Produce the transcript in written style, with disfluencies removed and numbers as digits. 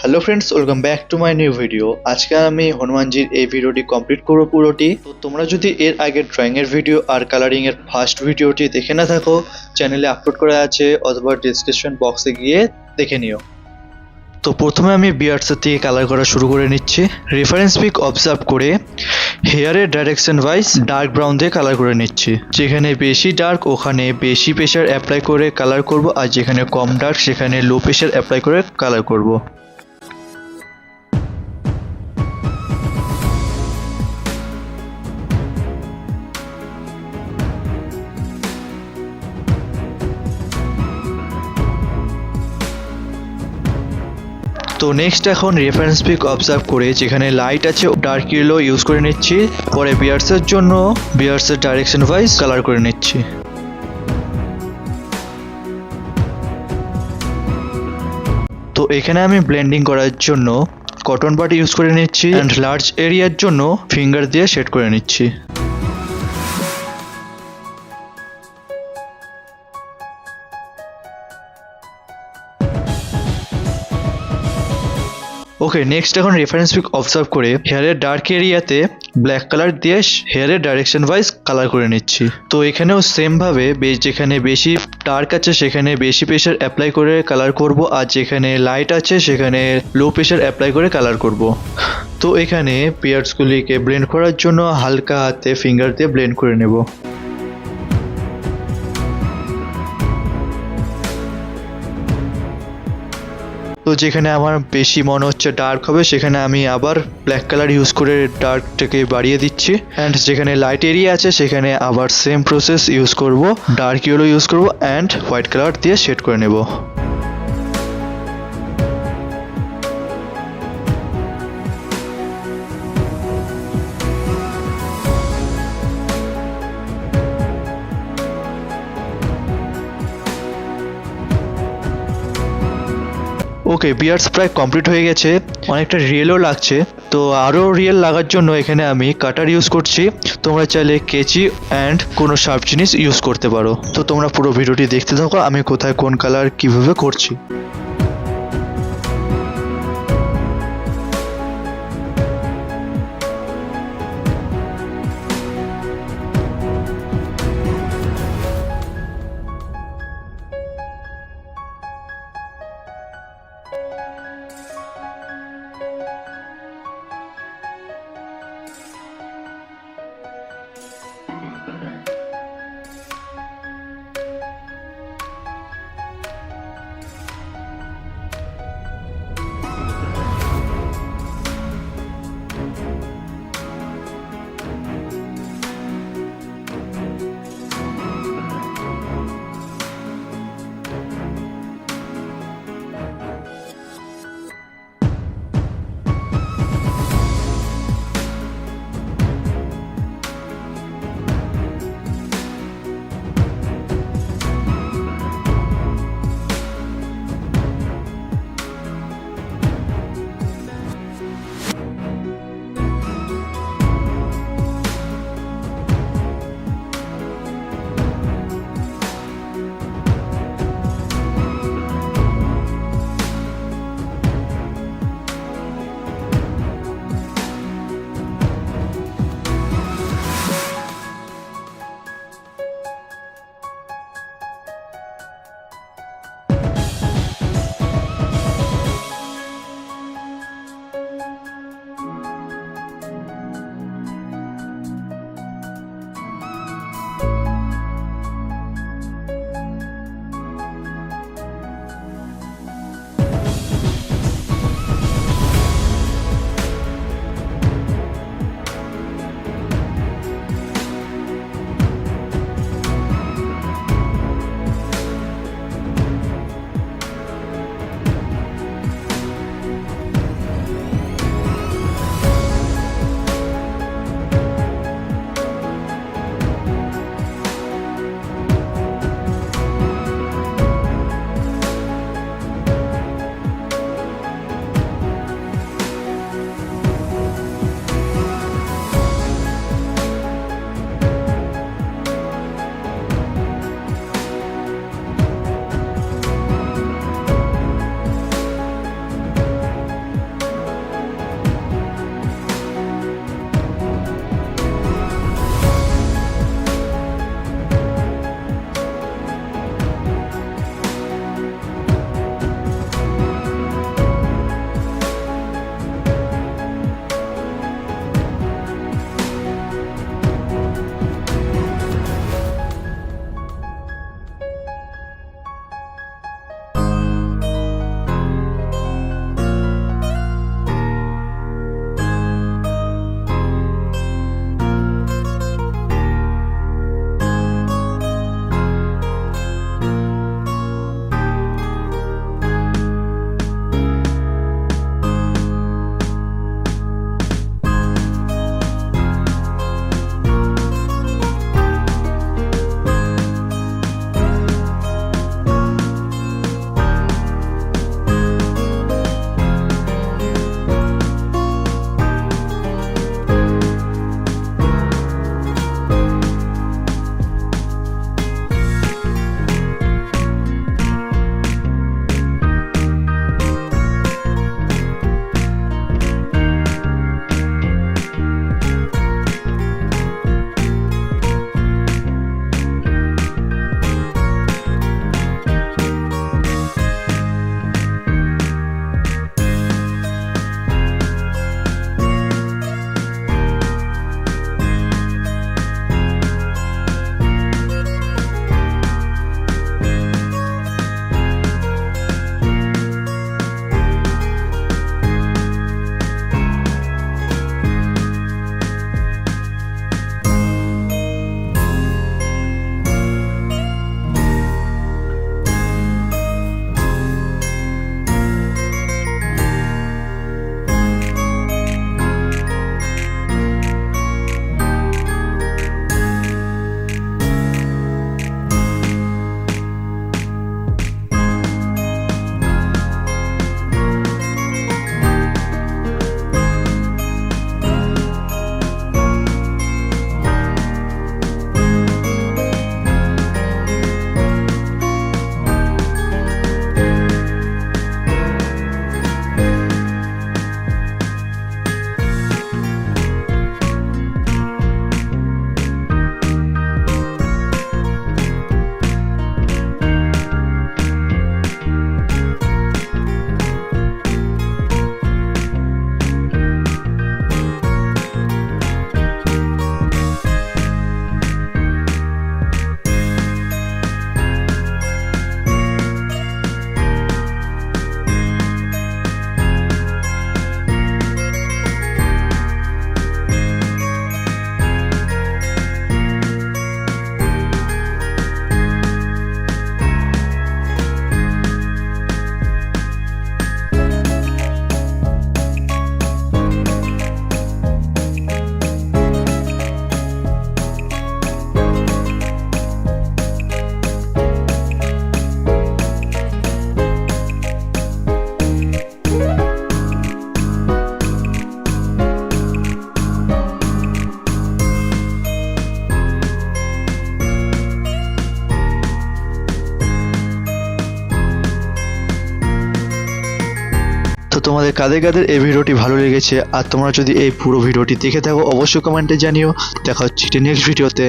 Hello friends, welcome back to my new video. আজকে আমি হনুমানজির এই ভিডিওটি কমপ্লিট করবো পুরোটি। তো তোমরা যদি এর আগে ড্রয়িং এর ভিডিও আর কালারিং এর ফার্স্ট ভিডিওটি দেখে না থাকো, চ্যানেলে আপলোড করা আছে অথবা ডিসক্রিপশন বক্সে গিয়ে দেখে নিও। তো প্রথমে আমি বিয়ার্ডসের থেকে কালার করা শুরু করে নিচ্ছি। রেফারেন্স পিক অবজার্ভ করে হেয়ারের ডাইরেকশন ওয়াইজ ডার্ক ব্রাউন দিয়ে কালার করে নিচ্ছি। যেখানে বেশি ডার্ক ওখানে বেশি প্রেশার অ্যাপ্লাই করে কালার করব, আর যেখানে কম ডার্ক সেখানে লো প্রেশার অ্যাপ্লাই করে কালার করব। তো নেক্সট এখন রেফারেন্স পিক অবজার্ভ করে যেখানে লাইট আছে ডার্ক ইয়েলো ইউজ করে নিচ্ছি। পরে বিয়ার্সের জন্য বিয়ার্সের ডাইরেকশন ওয়াইজ কালার করে নিচ্ছি। তো এখানে আমি ব্লেন্ডিং করার জন্য কটন বাড ইউজ করে নিচ্ছি অ্যান্ড লার্জ এরিয়ার জন্য ফিঙ্গার দিয়ে শেড করে নিচ্ছি। ওকে, নেক্সট এখন রেফারেন্স পিক অবজার্ভ করে হেয়ারের ডার্ক এরিয়াতে ব্ল্যাক কালার দিয়ে হেয়ারের ডাইরেকশন ওয়াইজ কালার করে নিচ্ছি। তো এখানেও সেম ভাবে যেখানে বেশি ডার্ক আছে সেখানে বেশি প্রেশার অ্যাপ্লাই করে কালার করব, আর যেখানে লাইট আছে সেখানে লো প্রেশার অ্যাপ্লাই করে কালার করব। তো এখানে পিয়ার্সগুলিকে ব্লেন্ড করার জন্য হালকা হাতে ফিঙ্গার দিয়ে ব্লেন্ড করে নেব। তো যেখানে আমার বেশি মনে হচ্ছে ডার্ক হবে সেখানে আমি আবার ব্ল্যাক কালার ইউজ করে ডার্কটাকে বাড়িয়ে দিচ্ছি, অ্যান্ড যেখানে লাইট এরিয়া আছে সেখানে আবার সেম প্রসেস ইউজ করব, ডার্ক ইয়েলো ইউজ করব অ্যান্ড হোয়াইট কালার দিয়ে শেড করে নেব। ওকে, বিয়ার্স প্রায় কমপ্লিট হয়ে গেছে, অনেকটা রিয়েলও লাগছে। তো আরও রিয়েল লাগার জন্য এখানে আমি কাটার ইউজ করছি। তোমরা চাইলে কেচি অ্যান্ড কোনো শার্প জিনিস ইউজ করতে পারো। তো তোমরা পুরো ভিডিওটি দেখতে থাকো আমি কোথায় কোন কালার কিভাবে করছি। তোমাদের কাদের কাদের এই ভিডিওটি ভালো লেগেছে আর তোমরা যদি এই পুরো ভিডিওটি দেখে থাকো অবশ্যই কমেন্টে জানিও। দেখা হচ্ছে নেক্সট ভিডিওতে।